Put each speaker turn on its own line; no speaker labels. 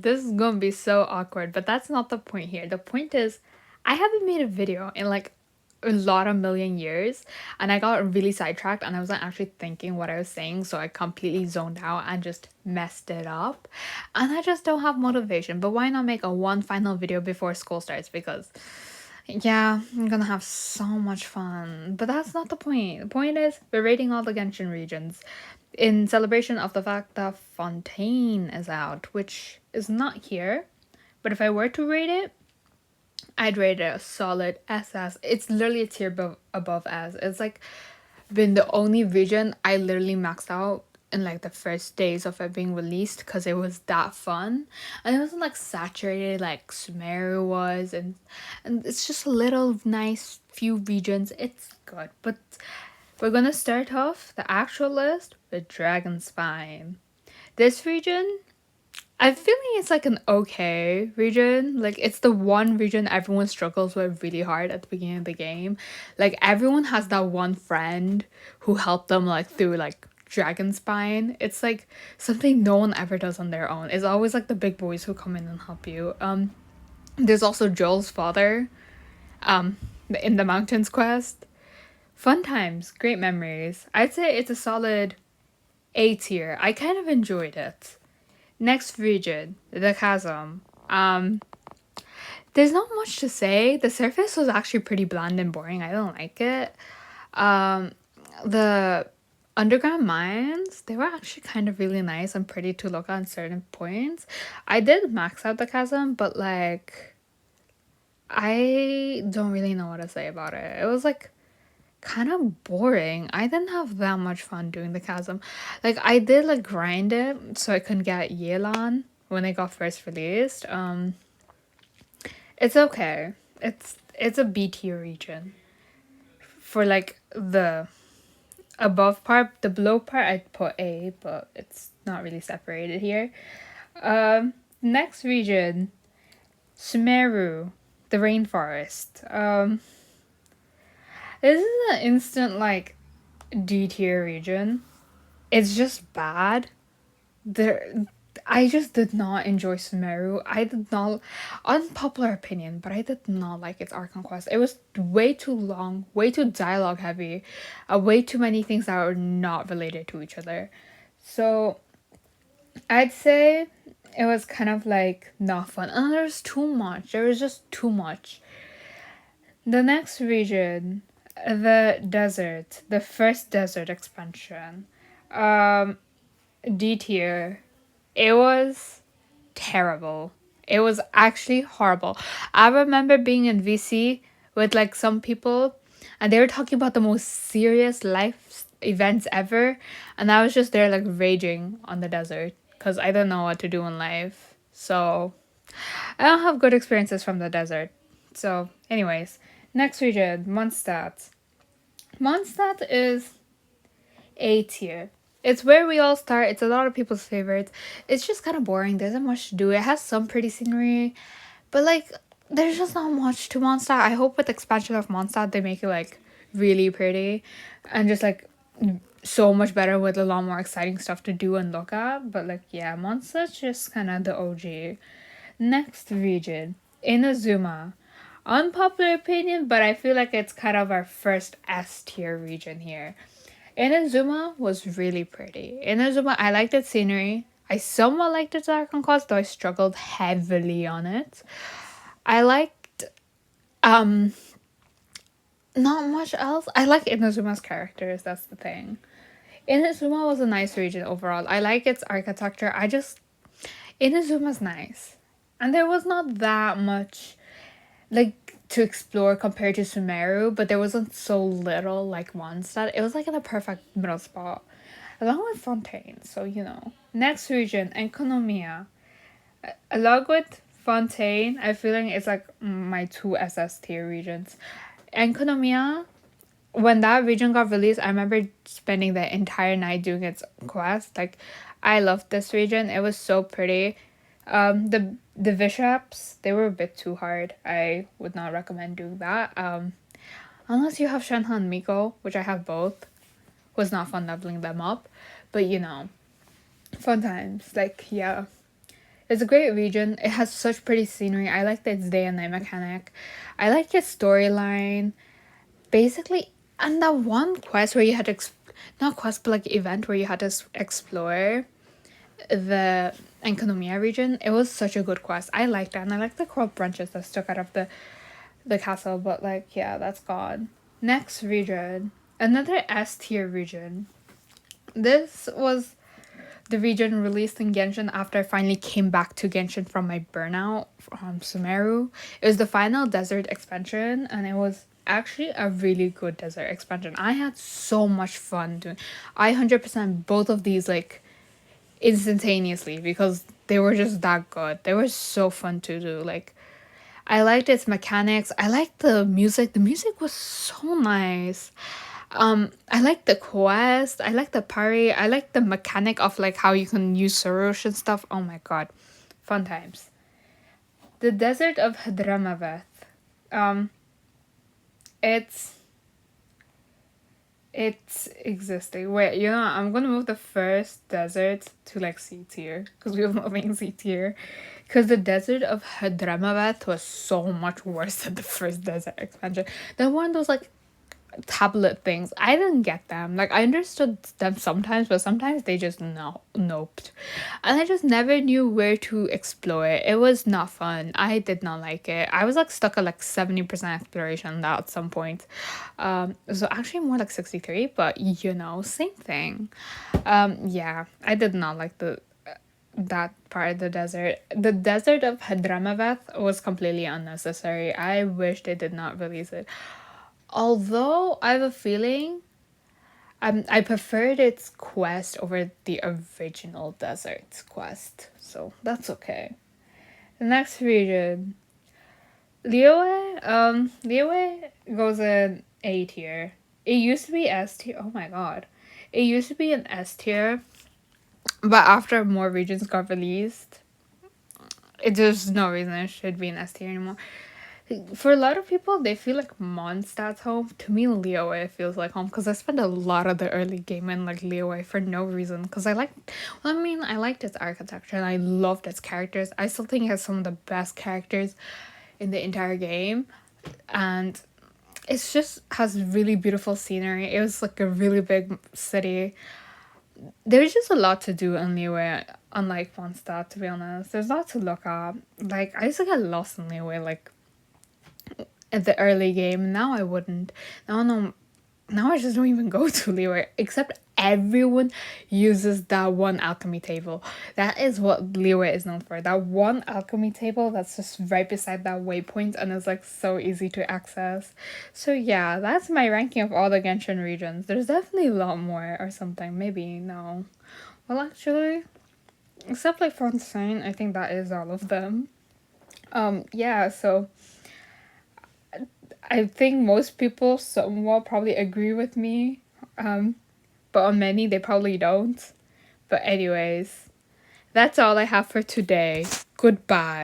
This is gonna be so awkward, but that's not the point here. The point is, I haven't made a video in like a lot of million years, and I got really sidetracked, and I wasn't actually thinking what I was saying, so I completely zoned out and just messed it up. And I just don't have motivation. But why not make a one final video before school starts? Because yeah, I'm gonna have so much fun. But that's not the point. The point is, we're rating all the Genshin regions in celebration of the fact that Fontaine is out, which is not here. But if I were to rate it, I'd rate it a solid SS. It's literally a tier above S. It's like been the only region I literally maxed out in like the first days of it being released because it was that fun, and it wasn't like saturated like Sumeru was, and it's just a little nice few regions. It's good, but we're gonna start off the actual list with Dragon Spine. This region, I'm feeling it's like an okay region. Like it's the one region everyone struggles with really hard at the beginning of the game. Like everyone has that one friend who helped them like through like Dragon Spine. It's like something no one ever does on their own. It's always like the big boys who come in and help you. There's also Joel's father, um, in the Mountains quest. Fun times, great memories. I'd say it's a solid A tier. I kind of enjoyed it. Next region, the chasm. There's not much to say. The surface was actually pretty bland and boring. I don't like it. The underground mines, they were actually kind of really nice and pretty to look at certain points. I did max out the chasm, but like I don't really know what to say about it. It was like kind of boring. I didn't have that much fun doing the chasm. Like I did like grind it so I couldn't get Yelan when it got first released. It's okay. It's a B tier region. For like the above part, the below part I'd put A, but it's not really separated here. Next region, Sumeru, the rainforest. This is an instant like D tier region. It's just bad. There, I just did not enjoy Sumeru. I did not, unpopular opinion, but I did not like its arc quest. It was way too long, way too dialogue heavy, way too many things that were not related to each other. So I'd say it was kind of like not fun. And there was too much. There was just too much. The next region, the desert, the first desert expansion. D tier. It was terrible. It was actually horrible. I remember being in VC with like some people, and they were talking about the most serious life events ever, and I was just there like raging on the desert because I didn't know what to do in life. So I don't have good experiences from the desert. So anyways, next region, Mondstadt. Mondstadt is A tier. It's where we all start. It's a lot of people's favorites. It's just kind of boring. There isn't much to do. It has some pretty scenery, but like there's just not much to Mondstadt. I hope with the expansion of Mondstadt they make it like really pretty and just like so much better with a lot more exciting stuff to do and look at. But like yeah, Mondstadt's just kind of the OG. Next region, Inazuma. Unpopular opinion, but I feel like it's kind of our first S tier region here. Inazuma was really pretty. Inazuma, I liked its scenery. I somewhat liked its art conquest, though I struggled heavily on it. I liked not much else. I like Inazuma's characters, that's the thing. Inazuma was a nice region overall. I like its architecture. Inazuma's nice. And there was not that much like to explore compared to Sumeru, but there wasn't so little like Mondstadt. It was like in a perfect middle spot, along with Fontaine. So you know. Next region, Economia. Along with Fontaine, I feel like it's like my two SS tier regions. Economia, when that region got released, I remember spending the entire night doing its quest. Like, I loved this region. It was so pretty. The bishops, they were a bit too hard. I would not recommend doing that. Unless you have Shenhe and Miko, which I have both. Was not fun leveling them up. But you know, fun times. Like, yeah. It's a great region. It has such pretty scenery. I like its day and night mechanic. I like its storyline. Basically, and that one quest where you had to not quest but like event where you had to explore the Enkonomiya region. It was such a good quest. I liked that, and I like the coral branches that stuck out of the castle. But like, yeah, that's gone. Next region, another S tier region. This was the region released in Genshin after I finally came back to Genshin from my burnout from Sumeru. It was the final desert expansion, and it was actually a really good desert expansion. I had so much fun doing. I 100% both of these like instantaneously because they were just that good. They were so fun to do. Like, I liked its mechanics. I liked the music. The music was so nice. I like the quest. I like the parry. I like the mechanic of like how you can use Soros and stuff. Oh my god, fun times. The desert of Hadramaveth. Um, it's it's existing. Wait, you know, I'm gonna move the first desert to like C tier because we were moving C tier. Because the desert of Hadramaveth was so much worse than the first desert expansion. The one of those like tablet things. I didn't get them. Like I understood them sometimes, but sometimes they just noped. And I just never knew where to explore it. It was not fun. I did not like it. I was like stuck at like 70% exploration that at some point. So actually more like 63, but you know, same thing. Yeah, I did not like the that part of the desert. The desert of Hadramaveth was completely unnecessary. I wish they did not release it. Although I have a feeling I preferred its quest over the original desert quest. So that's okay. The next region. Liyue, Liyue goes in A tier. It used to be S tier. Oh my god. It used to be an S tier, but after more regions got released, there's no reason it should be an S tier anymore. For a lot of people, they feel like Mondstadt's home. To me, Liyue feels like home because I spent a lot of the early game in like Liyue for no reason. Because I liked, well, I mean, I liked its architecture and I loved its characters. I still think it has some of the best characters in the entire game, and it's just has really beautiful scenery. It was like a really big city. There's just a lot to do in Liyue, unlike Mondstadt. To be honest, there's a lot to look at. Like I used to get lost in Liyue, like at the early game. Now I wouldn't. Now I just don't even go to Liyue, except everyone uses that one alchemy table. That is what Liyue is known for. That one alchemy table that's just right beside that waypoint and is like so easy to access. So yeah, that's my ranking of all the Genshin regions. There's definitely a lot more or something. Maybe no. Well, actually, except like fontaine, I think that is all of them. Yeah, so I think most people somewhat probably agree with me, but on many they probably don't. But anyways, that's all I have for today. Goodbye.